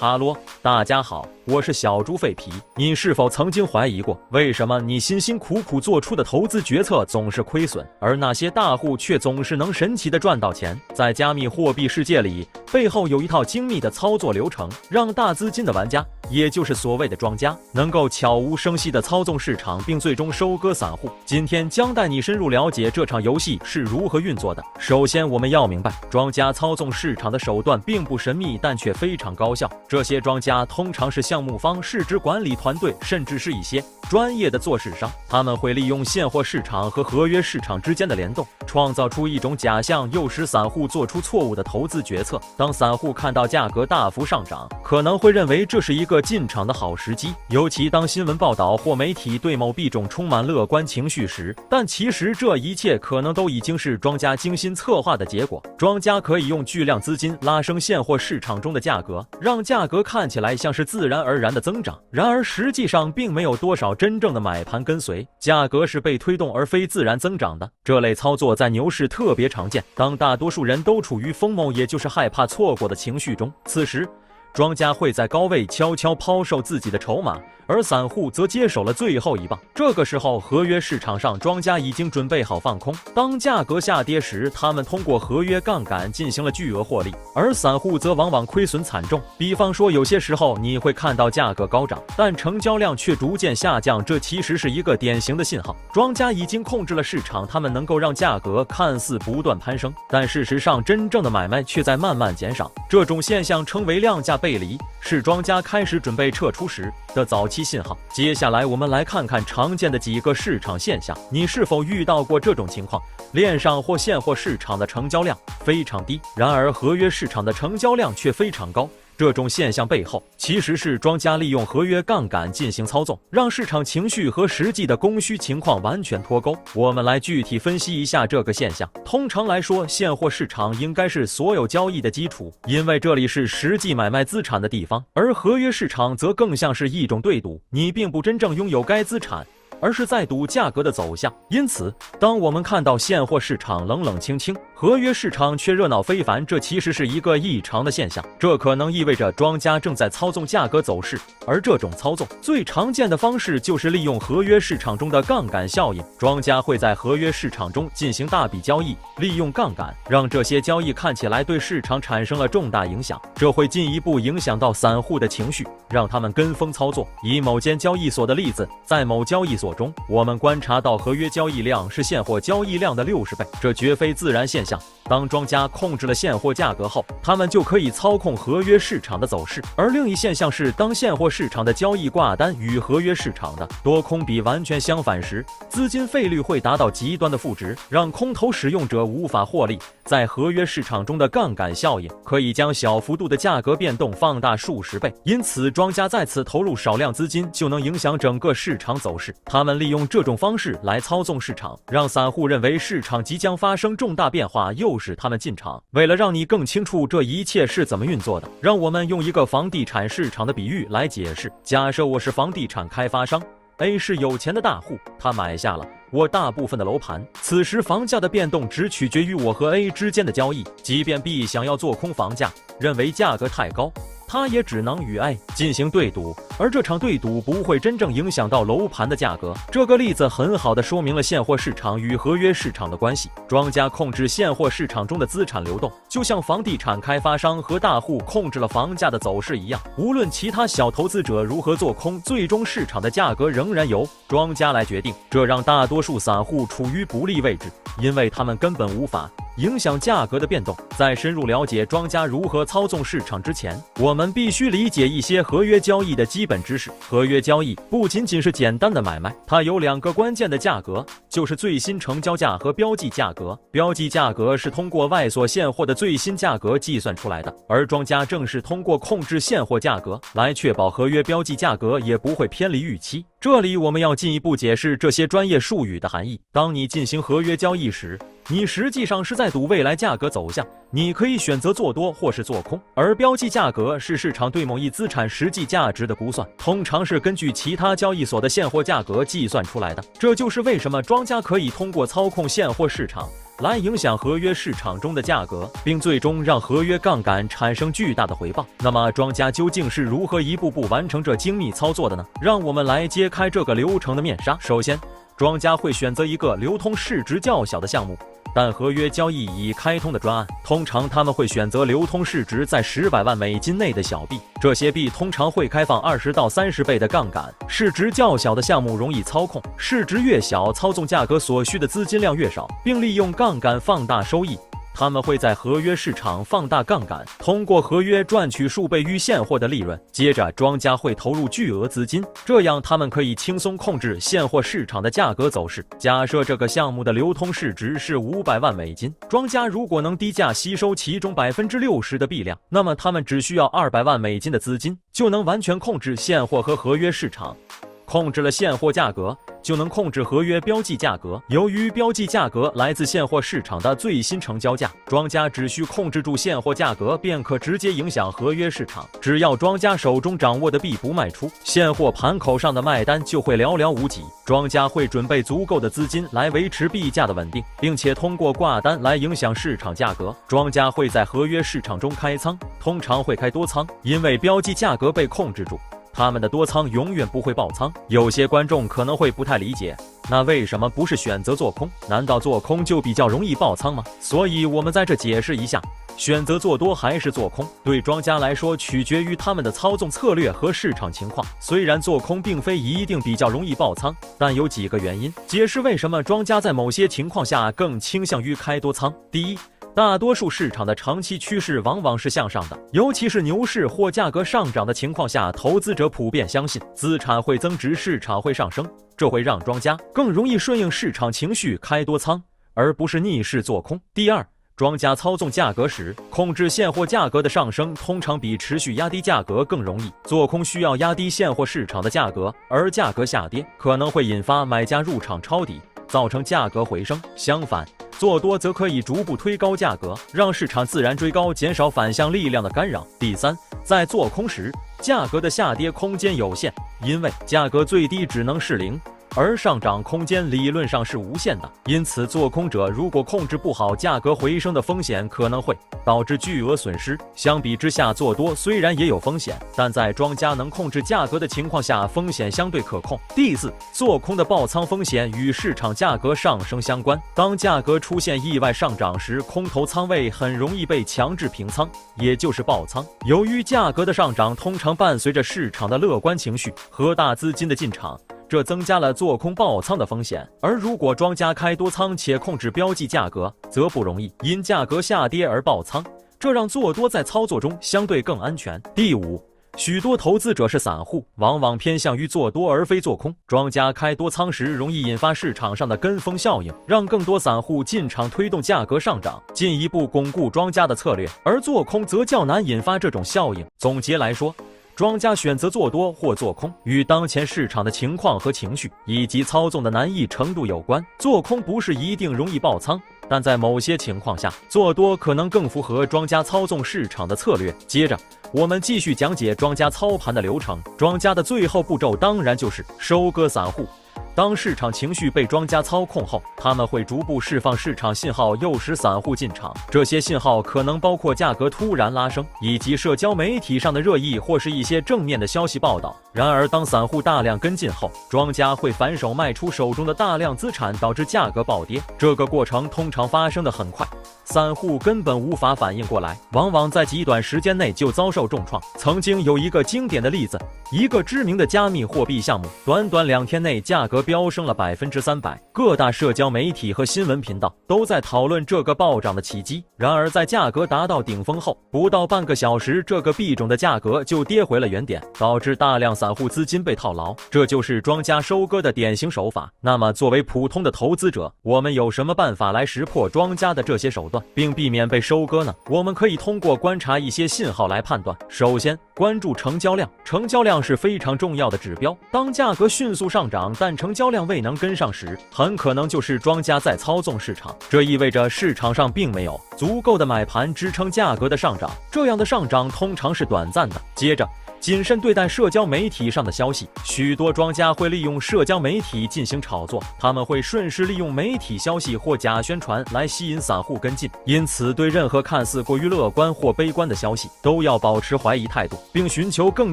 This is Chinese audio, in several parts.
哈喽，大家好，我是小猪废皮。你是否曾经怀疑过，为什么你辛辛苦苦做出的投资决策总是亏损，而那些大户却总是能神奇的赚到钱？在加密货币世界里，背后有一套精密的操作流程，让大资金的玩家，也就是所谓的庄家，能够悄无声息地操纵市场，并最终收割散户。今天将带你深入了解这场游戏是如何运作的。首先，我们要明白，庄家操纵市场的手段并不神秘，但却非常高效。这些庄家通常是项目方、市值管理团队，甚至是一些专业的做市商。他们会利用现货市场和合约市场之间的联动，创造出一种假象，诱使散户做出错误的投资决策。当散户看到价格大幅上涨，可能会认为这是一个进场的好时机，尤其当新闻报道或媒体对某币种充满乐观情绪时。但其实这一切可能都已经是庄家精心策划的结果。庄家可以用巨量资金拉升现货市场中的价格，让价格看起来像是自然而然的增长，然而实际上并没有多少真正的买盘跟随，价格是被推动而非自然增长的。这类操作在牛市特别常见，当大多数人都处于疯魔，也就是害怕错过的情绪中，此时庄家会在高位悄悄抛售自己的筹码，而散户则接手了最后一棒。这个时候，合约市场上庄家已经准备好放空。当价格下跌时，他们通过合约杠杆进行了巨额获利，而散户则往往亏损惨重。比方说，有些时候你会看到价格高涨，但成交量却逐渐下降，这其实是一个典型的信号，庄家已经控制了市场。他们能够让价格看似不断攀升，但事实上真正的买卖却在慢慢减少。这种现象称为量价背离，是庄家开始准备撤出时的早期信号。接下来我们来看看常见的几个市场现象，你是否遇到过这种情况？链上或现货市场的成交量非常低，然而合约市场的成交量却非常高。这种现象背后其实是庄家利用合约杠杆进行操纵，让市场情绪和实际的供需情况完全脱钩。我们来具体分析一下这个现象。通常来说，现货市场应该是所有交易的基础，因为这里是实际买卖资产的地方，而合约市场则更像是一种对赌，你并不真正拥有该资产，而是在赌价格的走向。因此，当我们看到现货市场冷冷清清，合约市场却热闹非凡，这其实是一个异常的现象。这可能意味着庄家正在操纵价格走势，而这种操纵最常见的方式就是利用合约市场中的杠杆效应。庄家会在合约市场中进行大笔交易，利用杠杆让这些交易看起来对市场产生了重大影响，这会进一步影响到散户的情绪，让他们跟风操作。以某间交易所的例子，在某交易所中，我们观察到合约交易量是现货交易量的60倍，这绝非自然现象。当庄家控制了现货价格后，他们就可以操控合约市场的走势。而另一现象是，当现货市场的交易挂单与合约市场的多空比完全相反时，资金费率会达到极端的负值，让空头使用者无法获利。在合约市场中的杠杆效应可以将小幅度的价格变动放大数十倍，因此庄家在此投入少量资金就能影响整个市场走势。他们利用这种方式来操纵市场，让散户认为市场即将发生重大变化，诱使他们进场。为了让你更清楚这一切是怎么运作的，让我们用一个房地产市场的比喻来解释。假设我是房地产开发商，A 是有钱的大户，他买下了我大部分的楼盘，此时房价的变动只取决于我和 A 之间的交易。即便 B 想要做空房价，认为价格太高，他也只能与 A 进行对赌，而这场对赌不会真正影响到楼盘的价格。这个例子很好地说明了现货市场与合约市场的关系。庄家控制现货市场中的资产流动，就像房地产开发商和大户控制了房价的走势一样。无论其他小投资者如何做空，最终市场的价格仍然由庄家来决定，这让大多数散户处于不利位置，因为他们根本无法影响价格的变动。在深入了解庄家如何操纵市场之前，我们必须理解一些合约交易的基本知识。合约交易不仅仅是简单的买卖，它有2个关键的价格，就是最新成交价和标记价格。标记价格是通过外所现货的最新价格计算出来的，而庄家正是通过控制现货价格来确保合约标记价格也不会偏离预期。这里我们要进一步解释这些专业术语的含义。当你进行合约交易时，你实际上是在赌未来价格走向，你可以选择做多或是做空，而标记价格是市场对某一资产实际价值的估算，通常是根据其他交易所的现货价格计算出来的。这就是为什么庄家可以通过操控现货市场来影响合约市场中的价格，并最终让合约杠杆产生巨大的回报。那么庄家究竟是如何一步步完成这精密操作的呢？让我们来揭开这个流程的面纱。首先，庄家会选择一个流通市值较小的项目，但合约交易已开通的专案。通常他们会选择流通市值在10百万美金内的小币，这些币通常会开放20到30倍的杠杆。市值较小的项目容易操控，市值越小，操纵价格所需的资金量越少，并利用杠杆放大收益。他们会在合约市场放大杠杆，通过合约赚取数倍于现货的利润。接着，庄家会投入巨额资金，这样他们可以轻松控制现货市场的价格走势。假设这个项目的流通市值是500万美金，庄家如果能低价吸收其中60%的币量，那么他们只需要200万美金的资金，就能完全控制现货和合约市场。控制了现货价格，就能控制合约标记价格。由于标记价格来自现货市场的最新成交价，庄家只需控制住现货价格，便可直接影响合约市场。只要庄家手中掌握的币不卖出，现货盘口上的卖单就会寥寥无几。庄家会准备足够的资金来维持币价的稳定，并且通过挂单来影响市场价格。庄家会在合约市场中开仓，通常会开多仓，因为标记价格被控制住。他们的多仓永远不会爆仓。有些观众可能会不太理解，那为什么不是选择做空？难道做空就比较容易爆仓吗？所以我们在这解释一下，选择做多还是做空，对庄家来说取决于他们的操纵策略和市场情况。虽然做空并非一定比较容易爆仓，但有几个原因解释为什么庄家在某些情况下更倾向于开多仓。第一，大多数市场的长期趋势往往是向上的，尤其是牛市或价格上涨的情况下，投资者普遍相信资产会增值，市场会上升，这会让庄家更容易顺应市场情绪开多仓，而不是逆势做空。第二，庄家操纵价格时，控制现货价格的上升通常比持续压低价格更容易。做空需要压低现货市场的价格，而价格下跌可能会引发买家入场抄底，造成价格回升。相反，做多则可以逐步推高价格，让市场自然追高，减少反向力量的干扰。第三，在做空时，价格的下跌空间有限，因为价格最低只能是0，而上涨空间理论上是无限的。因此，做空者如果控制不好价格回升的风险，可能会导致巨额损失。相比之下，做多虽然也有风险，但在庄家能控制价格的情况下，风险相对可控。第四，做空的爆仓风险与市场价格上升相关。当价格出现意外上涨时，空头仓位很容易被强制平仓，也就是爆仓。由于价格的上涨通常伴随着市场的乐观情绪和大资金的进场，这增加了做空爆仓的风险。而如果庄家开多仓且控制标记价格，则不容易因价格下跌而爆仓，这让做多在操作中相对更安全。第五，许多投资者是散户，往往偏向于做多而非做空。庄家开多仓时，容易引发市场上的跟风效应，让更多散户进场推动价格上涨，进一步巩固庄家的策略。而做空则较难引发这种效应。总结来说，庄家选择做多或做空，与当前市场的情况和情绪以及操纵的难易程度有关。做空不是一定容易爆仓，但在某些情况下，做多可能更符合庄家操纵市场的策略。接着，我们继续讲解庄家操盘的流程。庄家的最后步骤当然就是收割散户。当市场情绪被庄家操控后，他们会逐步释放市场信号，诱使散户进场。这些信号可能包括价格突然拉升，以及社交媒体上的热议或是一些正面的消息报道。然而，当散户大量跟进后，庄家会反手卖出手中的大量资产，导致价格暴跌。这个过程通常发生得很快，散户根本无法反应过来，往往在极短时间内就遭受重创。曾经有一个经典的例子，一个知名的加密货币项目，短短2天内价格飙升了300%，各大社交媒体和新闻频道都在讨论这个暴涨的奇迹。然而在价格达到顶峰后，不到半个小时，这个币种的价格就跌回了原点，导致大量散户资金被套牢。这就是庄家收割的典型手法。那么作为普通的投资者，我们有什么办法来识破庄家的这些手段，并避免被收割呢？我们可以通过观察一些信号来判断。首先，关注成交量。成交量是非常重要的指标。当价格迅速上涨，但成交量未能跟上时，很可能就是庄家在操纵市场。这意味着市场上并没有足够的买盘支撑价格的上涨，这样的上涨通常是短暂的。接着，谨慎对待社交媒体上的消息。许多庄家会利用社交媒体进行炒作，他们会顺势利用媒体消息或假宣传来吸引散户跟进。因此，对任何看似过于乐观或悲观的消息，都要保持怀疑态度，并寻求更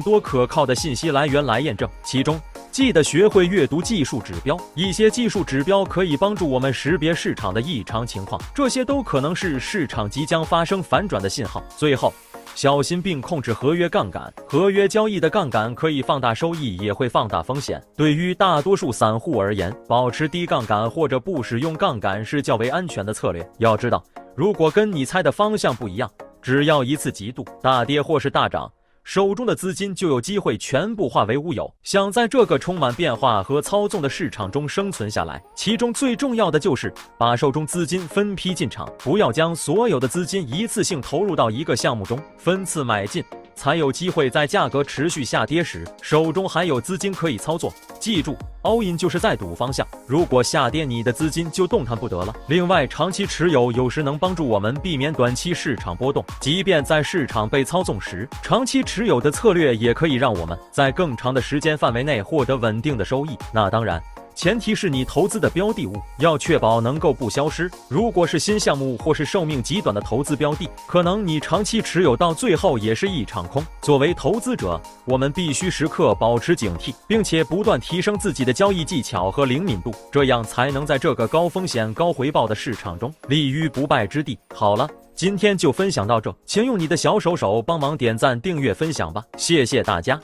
多可靠的信息来源来验证。其中，记得学会阅读技术指标，一些技术指标可以帮助我们识别市场的异常情况，这些都可能是市场即将发生反转的信号。最后，小心并控制合约杠杆。合约交易的杠杆可以放大收益，也会放大风险。对于大多数散户而言，保持低杠杆或者不使用杠杆是较为安全的策略。要知道，如果跟你猜的方向不一样，只要一次极度大跌或是大涨，手中的资金就有机会全部化为乌有。想在这个充满变化和操纵的市场中生存下来，其中最重要的就是把手中资金分批进场，不要将所有的资金一次性投入到一个项目中，分次买进，才有机会在价格持续下跌时，手中还有资金可以操作。记住，all in 就是在赌方向，如果下跌，你的资金就动弹不得了。另外，长期持有有时能帮助我们避免短期市场波动，即便在市场被操纵时，长期持有的策略也可以让我们在更长的时间范围内获得稳定的收益。那当然，前提是你投资的标的物要确保能够不消失。如果是新项目或是寿命极短的投资标的，可能你长期持有到最后也是一场空。作为投资者，我们必须时刻保持警惕，并且不断提升自己的交易技巧和灵敏度，这样才能在这个高风险高回报的市场中立于不败之地。好了，今天就分享到这，请用你的小手手帮忙点赞、订阅、分享吧，谢谢大家。